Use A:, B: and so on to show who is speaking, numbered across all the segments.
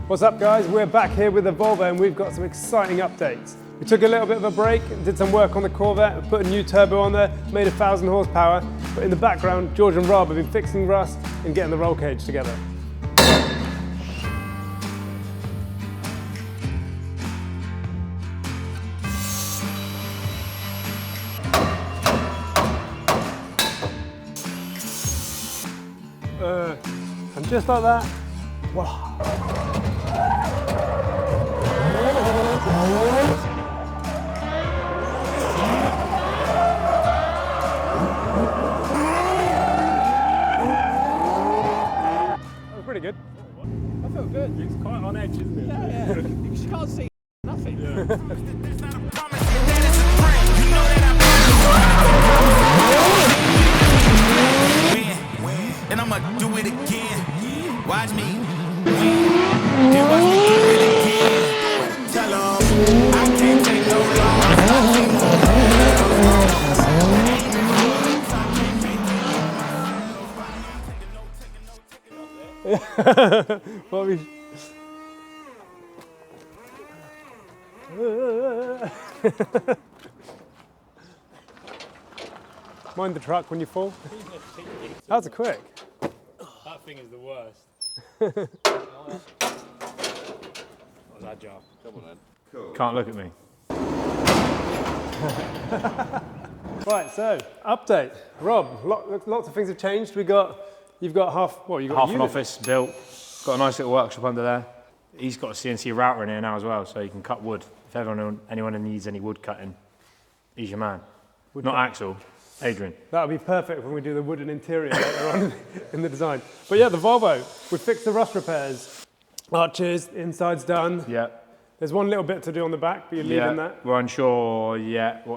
A: What's up guys, we're back here with the Volvo and we've got some exciting updates. We took a little bit of a break, did some work on the Corvette, put a new turbo on there, made 1,000 horsepower, but in the background George and Rob have been fixing rust and getting the roll cage together. And just like that, wow. That was pretty good.
B: I felt good.
A: It's quite on edge, isn't it?
B: Yeah. You just can't see nothing.
C: And I'ma do it again. Watch me. Then watch me do it again. Tell 'em I can't take no
A: Bobby. Mind the truck when you fall. That was quick.
B: That thing is the worst. What was that job? Come on then.
D: Cool.
B: Can't look at me.
A: Right, so update. Rob, lots of things have changed. You've got half
B: An office built. Got a nice little workshop under there. He's got a CNC router in here now as well, so you can cut wood. If anyone needs any wood cutting, he's your man. Not Axel, Adrian.
A: That would be perfect when we do the wooden interior later on in the design. But yeah, the Volvo, we fixed the rust repairs. Arches, inside's done.
B: Yeah.
A: There's one little bit to do on the back, but you're leaving that.
B: We're unsure yet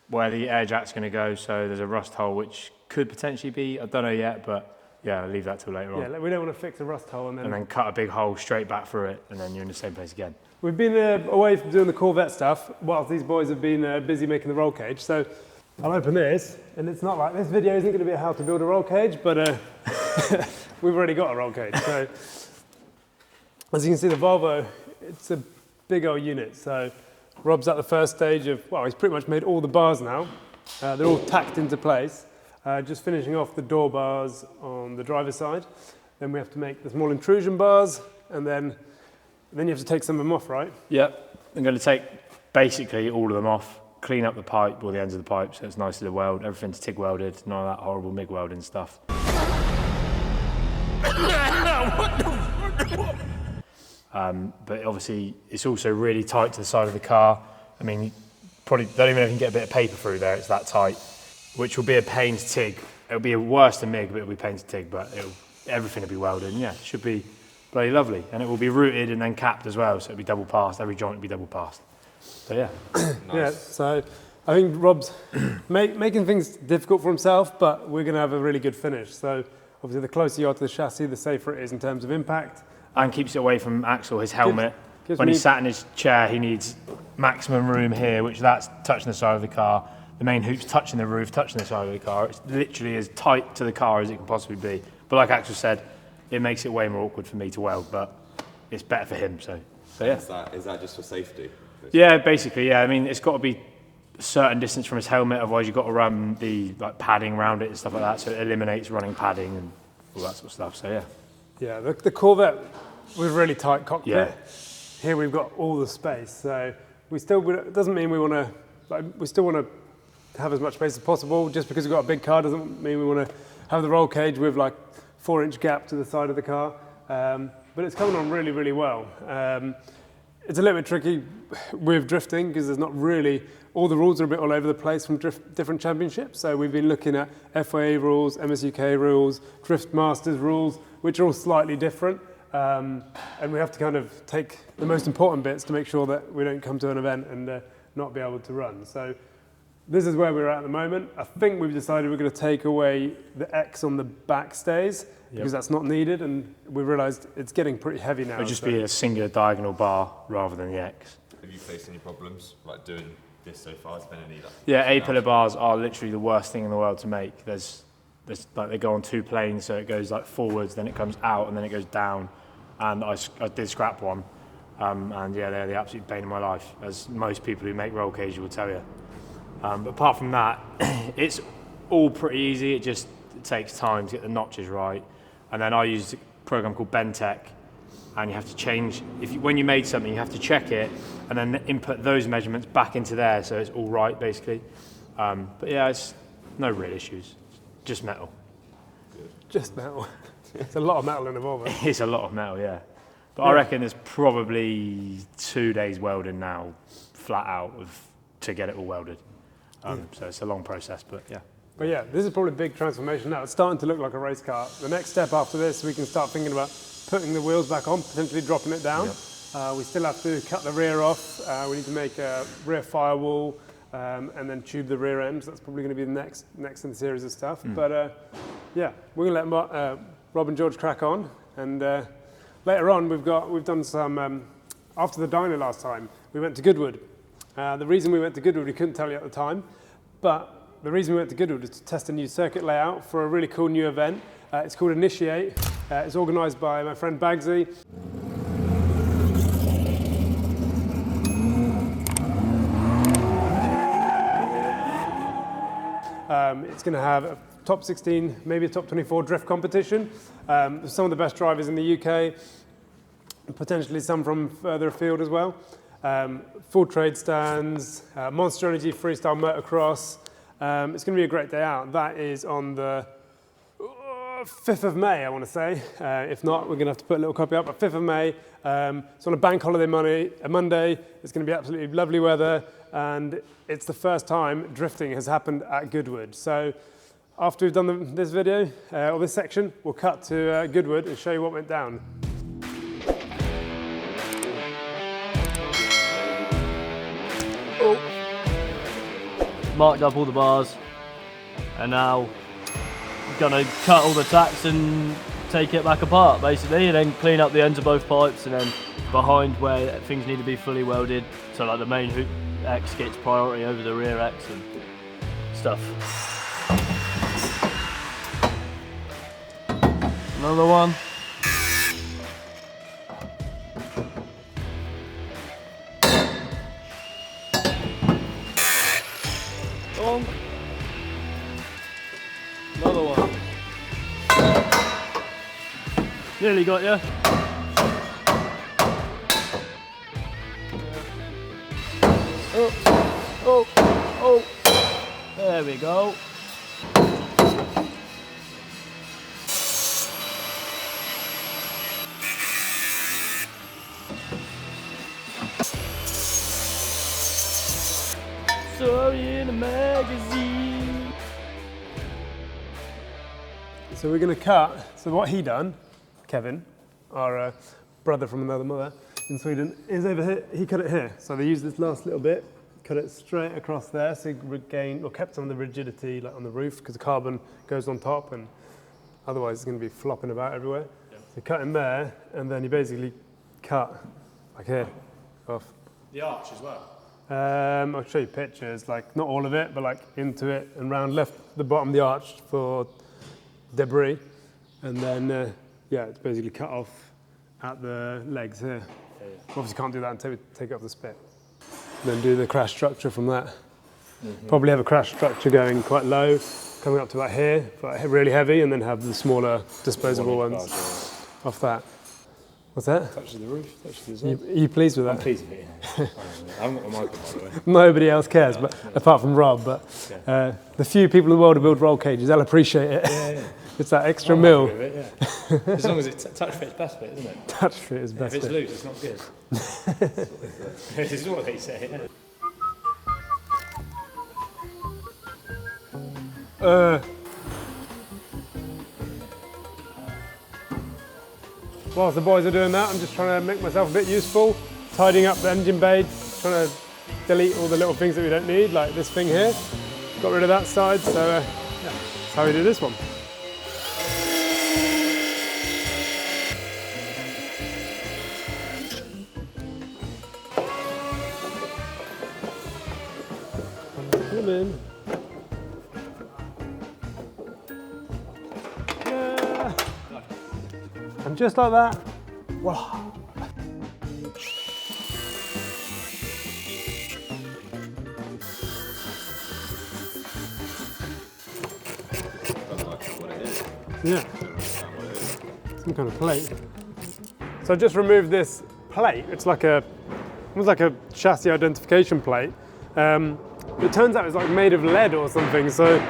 B: where the air jack's going to go, so there's a rust hole which could potentially be, I don't know yet, but yeah, I'll leave that till later on.
A: Yeah, we don't want to fix a rust hole and then
B: cut a big hole straight back through it, and then you're in the same place again.
A: We've been away from doing the Corvette stuff whilst these boys have been busy making the roll cage. So I'll open this, and it's not like this video isn't going to be how to build a roll cage, but we've already got a roll cage. So as you can see, the Volvo, it's a big old unit. So Rob's at the first stage of, well, he's pretty much made all the bars now. They're all tacked into place. Just finishing off the door bars on the driver's side. Then we have to make the small intrusion bars, and then you have to take some of them off, right?
B: Yep, I'm going to take basically all of them off, clean up the pipe, or the ends of the pipe, so it's nice to weld. Everything's TIG welded, none of that horrible MIG welding stuff. But obviously, it's also really tight to the side of the car. I mean, you probably don't even know if you can get a bit of paper through there, it's that tight, which will be a pain to TIG. It'll be worse than MIG, but it'll be pain to TIG, but everything will be welded, and yeah, it should be bloody lovely. And it will be routed and then capped as well, so it'll be double passed, every joint will be double passed. So yeah.
A: Nice. Yeah, so I think Rob's making things difficult for himself, but we're going to have a really good finish. So obviously the closer you are to the chassis, the safer it is in terms of impact.
B: And keeps it away from Axel, his helmet. When he's sat in his chair, he needs maximum room here, which that's touching the side of the car. The main hoop's touching the roof, touching the side of the car. It's literally as tight to the car as it can possibly be. But like Axel said, it makes it way more awkward for me to weld, but it's better for him, so yeah.
D: Is that just for safety?
B: Yeah, basically, yeah. I mean, it's got to be a certain distance from his helmet, otherwise you've got to run the padding around it and stuff like that, so it eliminates running padding and all that sort of stuff, so yeah.
A: Yeah, the Corvette was really tight cockpit.
B: Yeah.
A: Here we've got all the space, so it doesn't mean we want to, we still want to have as much space as possible. Just because we've got a big car doesn't mean we want to have the roll cage with like 4-inch gap to the side of the car. But it's coming on really, really well. It's a little bit tricky with drifting because there's not really, all the rules are a bit all over the place from different championships. So we've been looking at FIA rules, MSUK rules, Drift Masters rules, which are all slightly different. And we have to kind of take the most important bits to make sure that we don't come to an event and not be able to run. So this is where we're at the moment. I think we've decided we're going to take away the X on the back stays because that's not needed, and we realised it's getting pretty heavy now.
B: It'll just be a singular diagonal bar rather than the X.
D: Have you faced any problems like doing this so far? It's been any
B: Yeah, A-pillar bars are literally the worst thing in the world to make. There's like they go on two planes, so it goes like forwards, then it comes out, and then it goes down. and I did scrap one. And yeah, they're the absolute bane of my life, as most people who make roll cage will tell you. But apart from that, it's all pretty easy. It takes time to get the notches right. And then I use a program called Bentech, and you have to change, when you made something, you have to check it and then input those measurements back into there so it's all right, basically. But yeah, it's no real issues, just metal.
A: Just metal. It's a lot of metal in a Volvo.
B: It's a lot of metal, yeah. But I reckon there's probably 2 days welding now, flat out, to get it all welded. So it's a long process, but yeah.
A: But yeah, this is probably a big transformation now. It's starting to look like a race car. The next step after this, we can start thinking about putting the wheels back on, potentially dropping it down. Yep. We still have to cut the rear off. We need to make a rear firewall and then tube the rear end. So that's probably going to be the next in the series of stuff. But yeah, we're going to let Rob and George crack on. And later on, we've done some, after the dyno last time, we went to Goodwood. The reason we went to Goodwood, we couldn't tell you at the time, but the reason we went to Goodwood is to test a new circuit layout for a really cool new event. It's called Initiate. It's organised by my friend Baggsy. It's going to have a top 16, maybe a top 24 drift competition. Some of the best drivers in the UK, potentially some from further afield as well. Full trade stands, Monster Energy freestyle motocross. It's going to be a great day out. That is on the 5th of May, I want to say. If not, we're going to have to put a little copy up. But 5th of May, it's on a bank holiday Monday. It's going to be absolutely lovely weather. And it's the first time drifting has happened at Goodwood. So after we've done this video, or this section, we'll cut to Goodwood and show you what went down.
E: Marked up all the bars, and now gonna cut all the tacks and take it back apart basically, and then clean up the ends of both pipes, and then behind where things need to be fully welded, so like the main hook X gets priority over the rear X and stuff. Another one. Another one. Nearly got you. Oh. There we go. Sorry in a magazine.
A: So we're going to cut. So what he done, Kevin, our brother from another mother in Sweden, is over here. He cut it here. So they used this last little bit, cut it straight across there, so you regain or kept some of the rigidity like on the roof because the carbon goes on top, and otherwise it's going to be flopping about everywhere. Yeah. So cut in there, and then you basically cut like here off.
B: The arch as well.
A: I'll show you pictures, like not all of it, but like into it and round, left the bottom of the arch for debris, and then yeah, it's basically cut off at the legs here. Yeah. Obviously can't do that until we take off the spit. And then do the crash structure from that. Mm-hmm. Probably have a crash structure going quite low, coming up to about here, but really heavy, and then have the smaller disposable ones off that. What's that?
D: Touches the roof, touches the side.
A: Are you pleased with that?
D: I'm pleased with it, yeah. I haven't got my mic on, by the way.
A: Nobody else cares, but apart from Rob. But the few people in the world who build roll cages, they'll appreciate it.
D: Yeah.
A: It's that extra mil.
D: It, yeah. As long as it's touch fit, it's best fit, isn't it?
A: Touch fit is best fit.
D: If it's loose, it's not good. This is what they say.
A: Whilst the boys are doing that, I'm just trying to make myself a bit useful, tidying up the engine bay, trying to delete all the little things that we don't need, like this thing here. Got rid of that side, so yeah, that's how we do this one. Come in. And just like that, Wow. Yeah, some kind of plate. So I just removed this plate. It's like almost like a chassis identification plate. It turns out it's like made of lead or something. So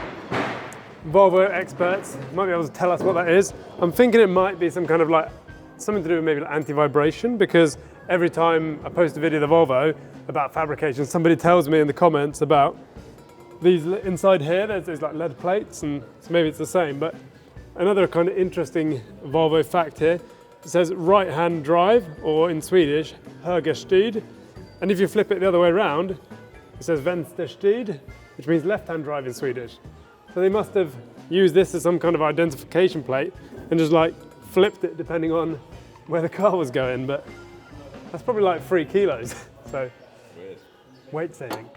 A: Volvo experts might be able to tell us what that is. I'm thinking it might be some kind of like something to do with maybe like anti-vibration, because every time I post a video of the Volvo about fabrication, somebody tells me in the comments about these inside here. There's like lead plates, and so maybe it's the same. But another kind of interesting Volvo fact here, it says right-hand drive, or in Swedish, högerstyrd. And if you flip it the other way around, it says vänsterstyrd, which means left-hand drive in Swedish. So they must have used this as some kind of identification plate and just like flipped it depending on where the car was going. But that's probably like 3 kilos. So weight saving.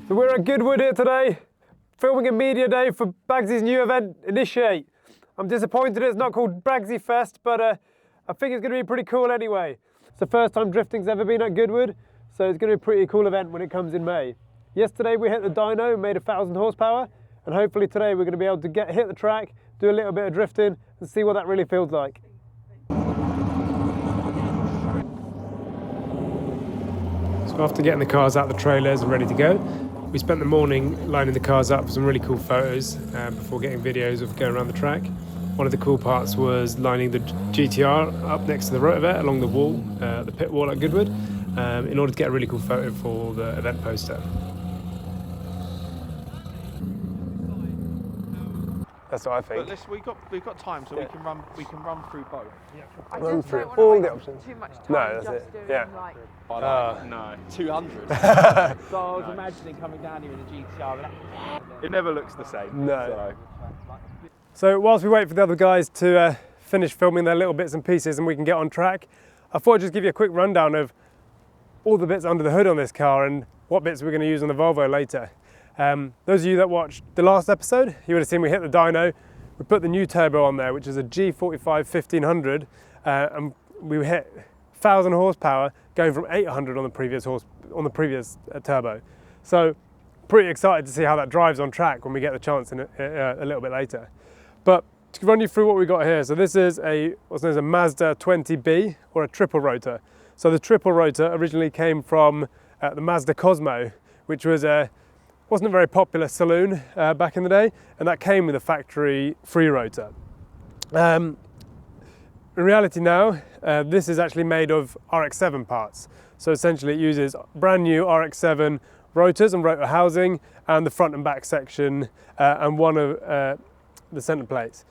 A: So we're at Goodwood here today, filming a media day for Baggsy's new event, Initiate. I'm disappointed it's not called Baggsy Fest, but I think it's going to be pretty cool anyway. It's the first time drifting's ever been at Goodwood, so it's going to be a pretty cool event when it comes in May. Yesterday we hit the dyno, made 1,000 horsepower, and hopefully today we're going to be able to hit the track, do a little bit of drifting, and see what that really feels like. So after getting the cars out the trailers and ready to go, we spent the morning lining the cars up for some really cool photos before getting videos of going around the track. One of the cool parts was lining the GTR up next to the Rotary along the wall, the pit wall at Goodwood, in order to get a really cool photo for the event poster. That's what I think.
F: But we've got time, so we can run through both.
G: I
A: Run
G: just
A: through
G: don't
A: all
G: want
A: the
G: to
A: options.
G: too much time.
A: No, that's
G: just
A: it.
G: doing
A: Yeah.
G: like
F: No, 200.
H: So I was imagining coming down here in a GTR.
F: It never looks the same.
A: No. So whilst we wait for the other guys to finish filming their little bits and pieces and we can get on track, I thought I'd just give you a quick rundown of all the bits under the hood on this car and what bits we're going to use on the Volvo later. Those of you that watched the last episode, you would have seen we hit the dyno. We put the new turbo on there, which is a G45 1500, and we hit 1,000 horsepower, going from 800 on the previous turbo. So pretty excited to see how that drives on track when we get the chance in a little bit later. But to run you through what we got here, so this is what's known as a Mazda 20B, or a triple rotor. So the triple rotor originally came from the Mazda Cosmo, which was wasn't a very popular saloon back in the day, and that came with a factory free rotor. In reality now, this is actually made of RX-7 parts. So essentially it uses brand new RX-7 rotors and rotor housing, and the front and back section, and one of the centre plates.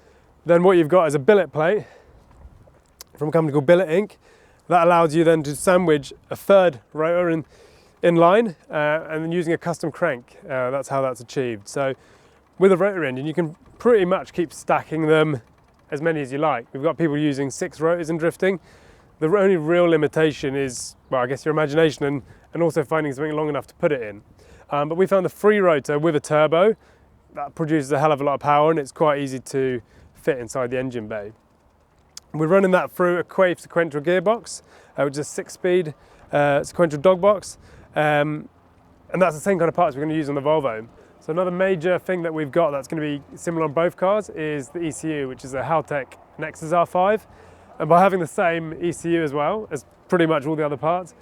A: Then what you've got is a billet plate from a company called Billet Inc. That allows you then to sandwich a third rotor in line, and then using a custom crank. That's how that's achieved. So with a rotor engine, you can pretty much keep stacking them as many as you like. We've got people using 6 rotors in drifting. The only real limitation is, well, I guess your imagination and also finding something long enough to put it in. But we found the free rotor with a turbo that produces a hell of a lot of power, and it's quite easy to fit inside the engine bay. We're running that through a Quaife sequential gearbox, which is a 6-speed sequential dog box. And that's the same kind of parts we're going to use on the Volvo. So another major thing that we've got that's going to be similar on both cars is the ECU, which is a Haltech Nexus R5. And by having the same ECU as well as pretty much all the other parts,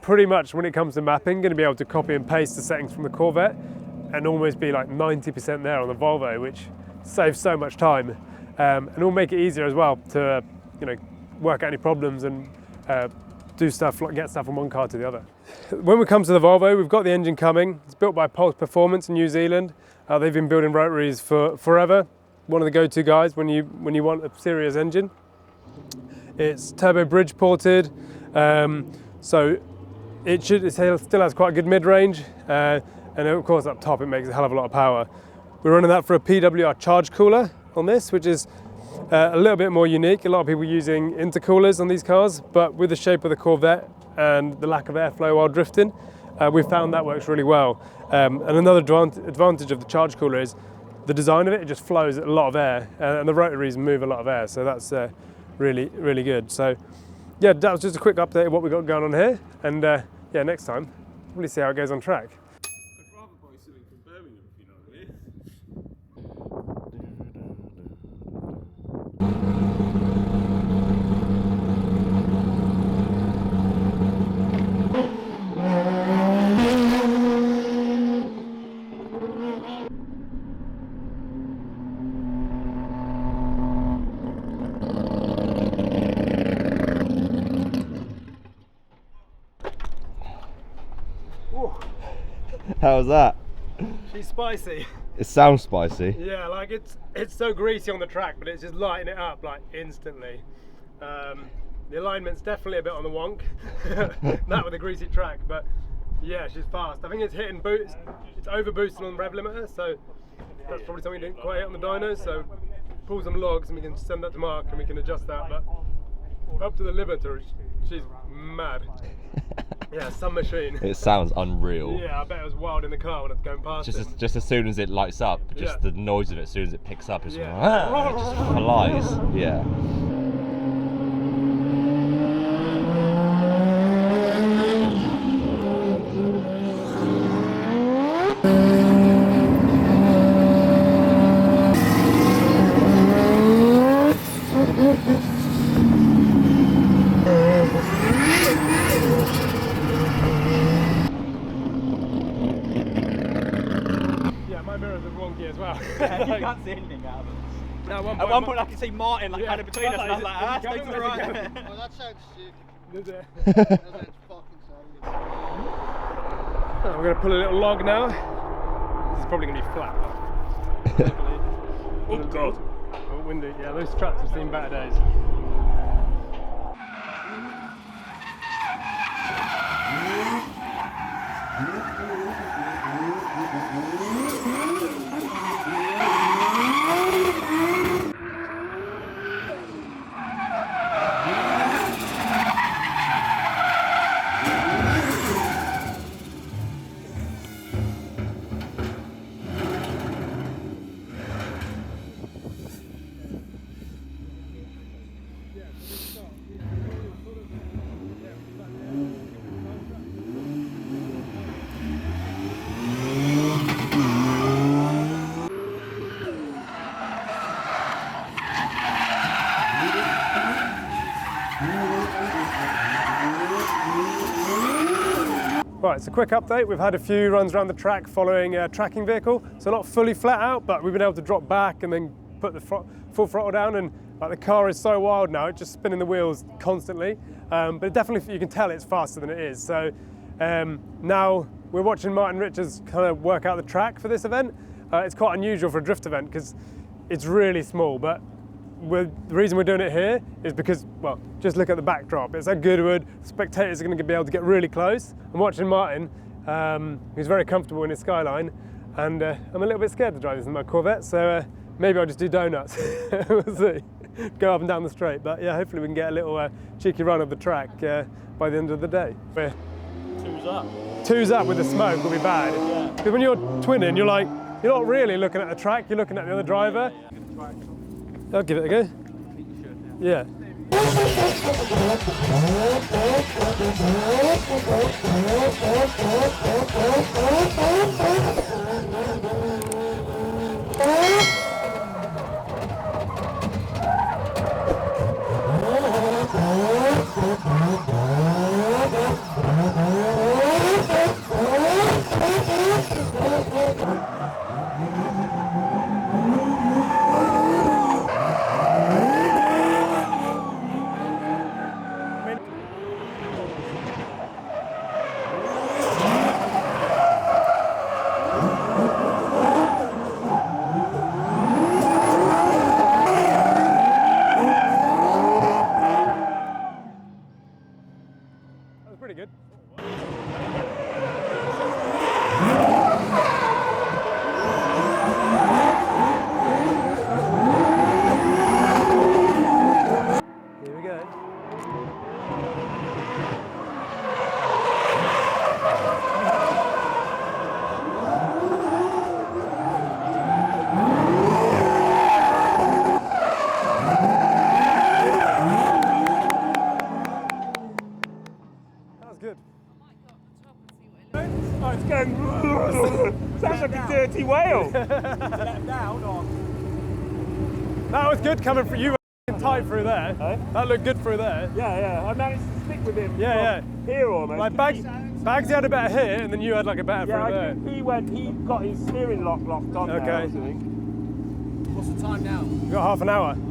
A: pretty much when it comes to mapping, going to be able to copy and paste the settings from the Corvette and almost be like 90% there on the Volvo, which saves so much time. And will make it easier as well to work out any problems and do stuff, like get stuff from one car to the other. When we come to the Volvo, we've got the engine coming. It's built by Pulse Performance in New Zealand. They've been building Rotaries for forever. One of the go-to guys when you want a serious engine. It's turbo bridge ported, so it still has quite a good mid-range, and of course up top it makes a hell of a lot of power. We're running that for a PWR charge cooler on this, which is a little bit more unique. A lot of people using intercoolers on these cars, but with the shape of the Corvette and the lack of airflow while drifting, we found that works really well. And another advantage of the charge cooler is the design of it. It just flows a lot of air, and the rotaries move a lot of air, so that's really, really good. So yeah, that was just a quick update of what we got going on here, and yeah, next time, we'll see how it goes on track.
G: I'd rather buy something from Birmingham, if you know what I mean.
I: How was that?
A: She's spicy.
I: It sounds spicy.
A: Yeah, like it's so greasy on the track, but it's just lighting it up like instantly. The alignment's definitely a bit on the wonk. That with a greasy track, but yeah, she's fast. I think it's hitting boost. It's over boosting on rev limiter, so that's probably something we didn't quite hit on the dyno. So pull some logs and we can send that to Mark and we can adjust that. But up to the limiter, she's mad. Yeah, some machine.
I: It sounds unreal.
A: Yeah, I bet it was wild in the car when it's going past.
I: Just as soon as it lights up, just
A: Yeah.
I: the noise of it as soon as it picks up is
A: Yeah.
I: it just flies. Yeah.
H: You can't see anything out of it.
A: No,
H: At one point I could see Martin like kind of between us and I was like, ah, stay to the right.
J: Oh, that sounds sick.
A: Does it?
J: That sounds fucking solid.
A: Oh, we're going to pull a little log now. This is probably going to be flat.
G: Oh God.
A: Oh, windy. Yeah, those tracks have seen better days. Right, it's a quick update. We've had a few runs around the track following a tracking vehicle, so not fully flat out, but we've been able to drop back and then put the full throttle down, and like, the car is so wild now, it's just spinning the wheels constantly, but it definitely, you can tell it's faster than it is. So now we're watching Martin Richards kind of work out the track for this event. It's quite unusual for a drift event because it's really small, but the reason we're doing it here is because, well, just look at the backdrop. It's at Goodwood. Spectators are going to be able to get really close. I'm watching Martin, who's very comfortable in his Skyline, and I'm a little bit scared to drive this in my Corvette, so maybe I'll just do donuts. We'll see. Go up and down the straight, but yeah, hopefully we can get a little cheeky run of the track by the end of the day. We're two's up with the smoke will be bad. Because when you're twinning, you're not really looking at the track, you're looking at the other driver. I'll give it a go. Yeah. pretty good. Here we go. That was good.
G: Oh, it's going. Sounds like a dirty whale.
A: That was good coming for you. Tight through there. That looked good through there.
G: Yeah. I managed to stick with him.
A: Yeah.
G: Here almost.
A: Like Baggsy had a better hit, and then you had like a better through there.
G: He got his steering locked on.
A: Okay.
G: Now, I think.
H: What's the time now?
A: We've got half an hour.
H: Do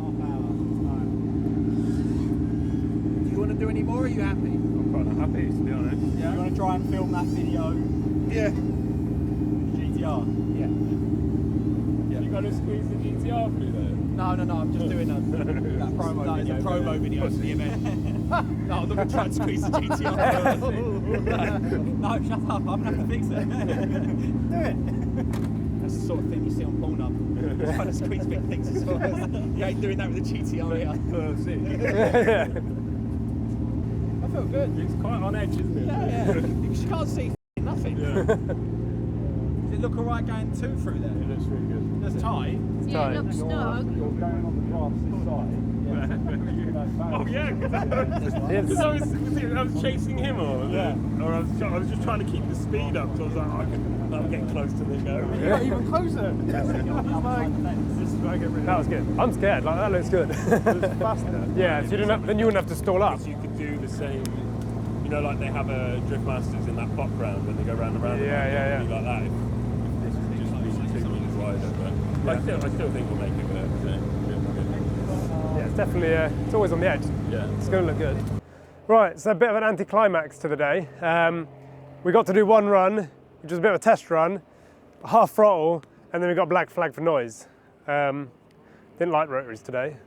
H: you want to do any more, or are you happy?
G: I'm quite happy, to be honest.
H: Yeah. You want to try and film that video?
G: Yeah.
H: GTR? Yeah.
G: You got to squeeze the GTR through there.
H: No, I'm just doing a promo video. It's a promo video for the event. No, I'm not going to try and squeeze the GTR. No, shut up. I'm going to have to fix it. Do it. That's the sort of thing you see on Pornhub. Trying to squeeze big things as well. You ain't doing that with the GTR here. I feel good.
G: It's quite on edge, isn't it?
H: Yeah. Because you can't see nothing. Does it look alright going 2 through there?
G: It looks really good.
H: That's tight.
K: Yeah, it looks snug.
H: You're going on the grass this side.
G: Oh yeah, because I was chasing him, or I was just trying to keep the speed up. So I was like, I'm getting close to the go.
H: Yeah, even closer.
A: That was good. I'm scared. Like that looks good.
G: It's faster.
A: Yeah, so then you wouldn't have to stall up.
G: You could do the same. You know, like they have a drift masters in that pop round when they go round and round.
A: Yeah.
G: Like that. If this is just 2 meters wider, but I still think we'll make it work.
A: Yeah, it's definitely. It's always on the edge.
G: Yeah.
A: It's going to look good. Right, so a bit of an anticlimax to the day. We got to do one run, which was a bit of a test run, half throttle, and then we got black flag for noise. Didn't like rotaries today,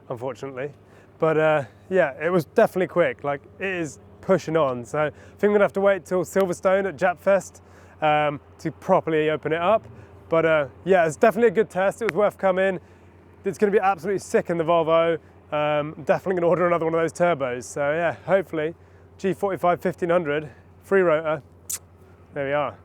A: unfortunately. But yeah, it was definitely quick. Like, it is pushing on. So I think I'm going to have to wait till Silverstone at Japfest to properly open it up. But yeah, it's definitely a good test. It was worth coming. It's going to be absolutely sick in the Volvo. Definitely going to order another one of those turbos. So yeah, hopefully G45 1500, free rotor. There we are.